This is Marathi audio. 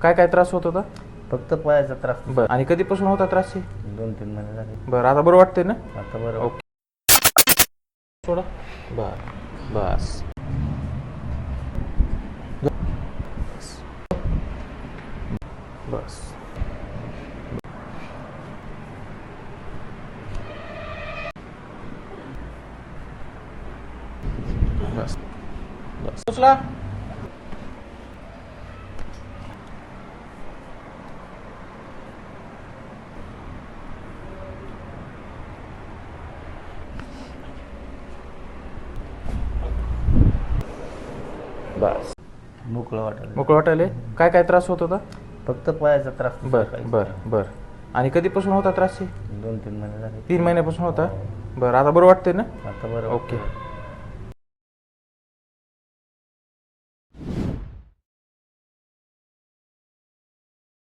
काय काय त्रास होत होता? फक्त पायाचा त्रास. बरं. आणि कधीपासून होता त्रास? 2-3 महिने झाले. बरं, आता बरं वाटतंय ना? आता बरं. ओके. सोडा. बरं. बस. बस. बस. बस. उचला. बस. मोकळं वाटायला. मोकळं वाटायले. काय काय त्रास होत होता? फक्त पायाचा त्रास. बरं बरं बरं. आणि कधीपासून होता त्रास? 2-3 महिने झाले. 3 महिन्यापासून होता. बरं, आता बरं वाटतंय ना? आता बरं. ओके.